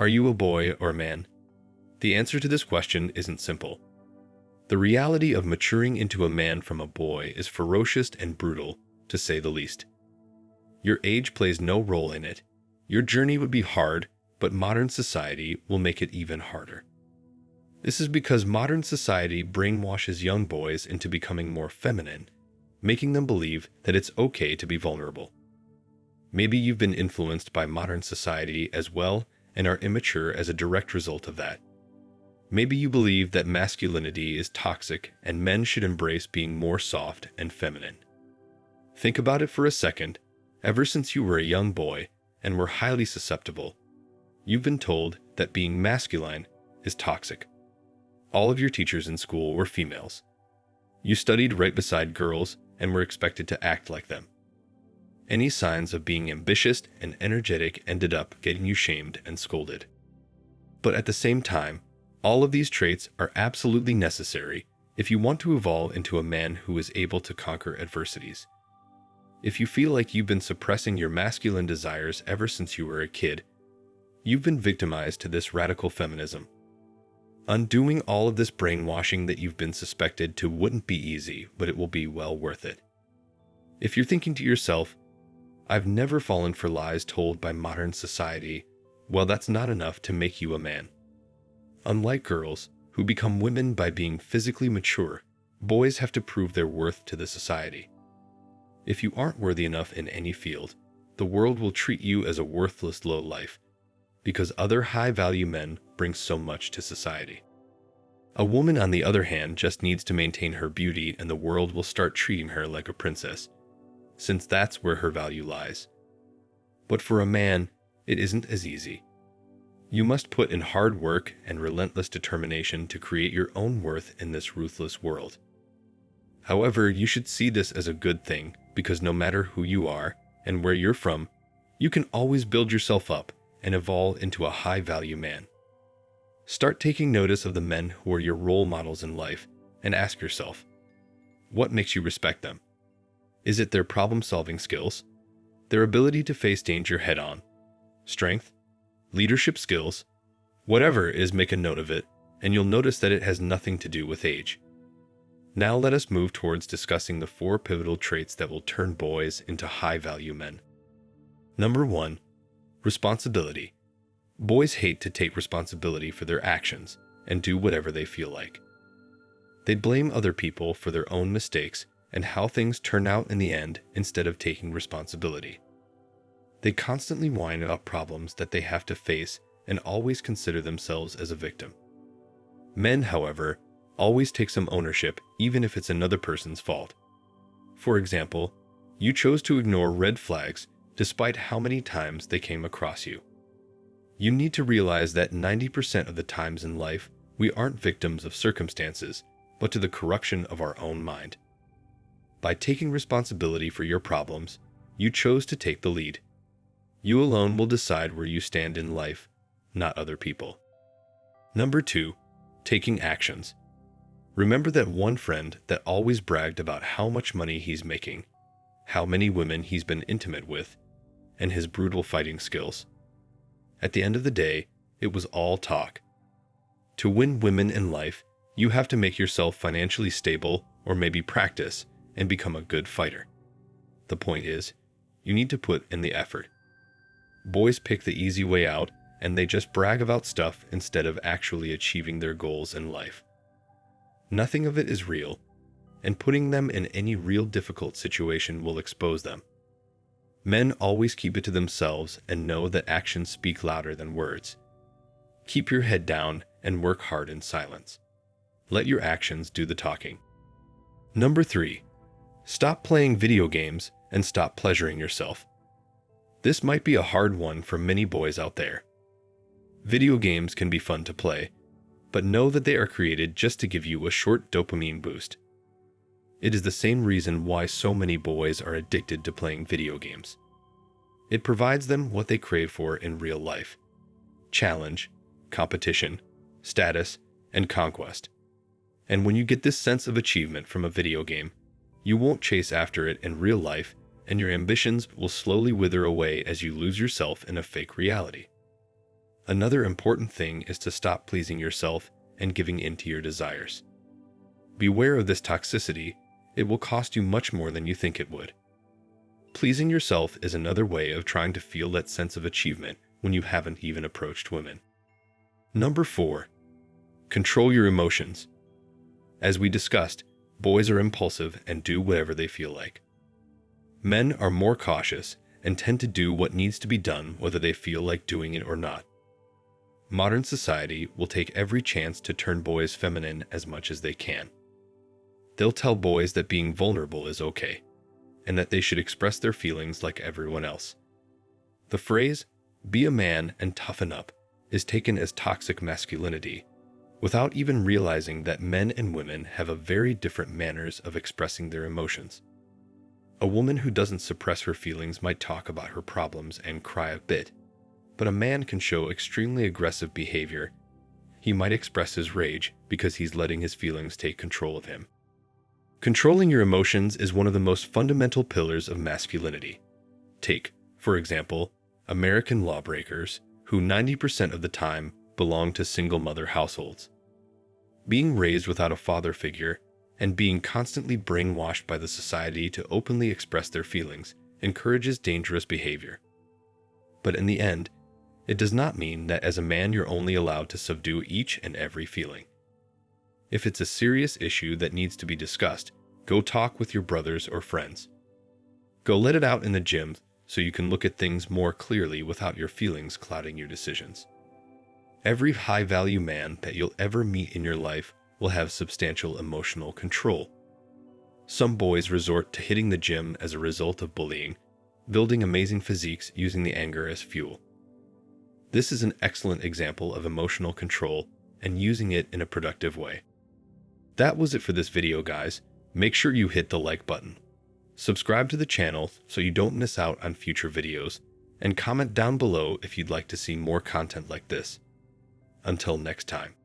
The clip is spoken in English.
Are you a boy or a man? The answer to this question isn't simple. The reality of maturing into a man from a boy is ferocious and brutal, to say the least. Your age plays no role in it. Your journey would be hard, but modern society will make it even harder. This is because modern society brainwashes young boys into becoming more feminine, making them believe that it's okay to be vulnerable. Maybe you've been influenced by modern society as well and are immature as a direct result of that. Maybe you believe that masculinity is toxic and men should embrace being more soft and feminine. Think about it for a second. Ever since you were a young boy and were highly susceptible, you've been told that being masculine is toxic. All of your teachers in school were females. You studied right beside girls and were expected to act like them. Any signs of being ambitious and energetic ended up getting you shamed and scolded. But at the same time, all of these traits are absolutely necessary if you want to evolve into a man who is able to conquer adversities. If you feel like you've been suppressing your masculine desires ever since you were a kid, you've been victimized to this radical feminism. Undoing all of this brainwashing that you've been suspected to wouldn't be easy, but it will be well worth it. If you're thinking to yourself, I've never fallen for lies told by modern society, well, that's not enough to make you a man. Unlike girls, who become women by being physically mature, boys have to prove their worth to the society. If you aren't worthy enough in any field, the world will treat you as a worthless lowlife, because other high-value men bring so much to society. A woman, on the other hand, just needs to maintain her beauty and the world will start treating her like a princess, since that's where her value lies. But for a man, it isn't as easy. You must put in hard work and relentless determination to create your own worth in this ruthless world. However, you should see this as a good thing, because no matter who you are and where you're from, you can always build yourself up and evolve into a high-value man. Start taking notice of the men who are your role models in life and ask yourself, what makes you respect them? Is it their problem-solving skills, their ability to face danger head-on, strength, leadership skills? Whatever it is, make a note of it, and you'll notice that it has nothing to do with age. Now let us move towards discussing the 4 pivotal traits that will turn boys into high-value men. Number 1. Responsibility. Boys hate to take responsibility for their actions and do whatever they feel like. They blame other people for their own mistakes and how things turn out in the end instead of taking responsibility. They constantly whine about problems that they have to face and always consider themselves as a victim. Men, however, always take some ownership even if it's another person's fault. For example, you chose to ignore red flags despite how many times they came across you. You need to realize that 90% of the times in life, we aren't victims of circumstances, but to the corruption of our own mind. By taking responsibility for your problems, you chose to take the lead. You alone will decide where you stand in life, not other people. Number 2, taking actions. Remember that one friend that always bragged about how much money he's making, how many women he's been intimate with, and his brutal fighting skills. At the end of the day, it was all talk. To win women in life, you have to make yourself financially stable or maybe practice and become a good fighter. The point is, you need to put in the effort. Boys pick the easy way out and they just brag about stuff instead of actually achieving their goals in life. Nothing of it is real, and putting them in any real difficult situation will expose them. Men always keep it to themselves and know that actions speak louder than words. Keep your head down and work hard in silence. Let your actions do the talking. Number 3. Stop playing video games and stop pleasuring yourself. This might be a hard one for many boys out there. Video games can be fun to play, but know that they are created just to give you a short dopamine boost. It is the same reason why so many boys are addicted to playing video games. It provides them what they crave for in real life: challenge, competition, status, and conquest. And when you get this sense of achievement from a video game, you won't chase after it in real life, and your ambitions will slowly wither away as you lose yourself in a fake reality. Another important thing is to stop pleasing yourself and giving in to your desires. Beware of this toxicity. It will cost you much more than you think it would. Pleasing yourself is another way of trying to feel that sense of achievement when you haven't even approached women. Number 4. Control your emotions. As we discussed, boys are impulsive and do whatever they feel like. Men are more cautious and tend to do what needs to be done whether they feel like doing it or not. Modern society will take every chance to turn boys feminine as much as they can. They'll tell boys that being vulnerable is okay, and that they should express their feelings like everyone else. The phrase, "be a man and toughen up," is taken as toxic masculinity, without even realizing that men and women have a very different manners of expressing their emotions. A woman who doesn't suppress her feelings might talk about her problems and cry a bit, but a man can show extremely aggressive behavior. He might express his rage because he's letting his feelings take control of him. Controlling your emotions is one of the most fundamental pillars of masculinity. Take, for example, American lawbreakers, who 90% of the time belong to single mother households. Being raised without a father figure and being constantly brainwashed by the society to openly express their feelings encourages dangerous behavior. But in the end, it does not mean that as a man you're only allowed to subdue each and every feeling. If it's a serious issue that needs to be discussed, go talk with your brothers or friends. Go let it out in the gym so you can look at things more clearly without your feelings clouding your decisions. Every high-value man that you'll ever meet in your life will have substantial emotional control. Some boys resort to hitting the gym as a result of bullying, building amazing physiques using the anger as fuel. This is an excellent example of emotional control and using it in a productive way. That was it for this video, guys. Make sure you hit the like button. Subscribe to the channel so you don't miss out on future videos, and comment down below if you'd like to see more content like this. Until next time.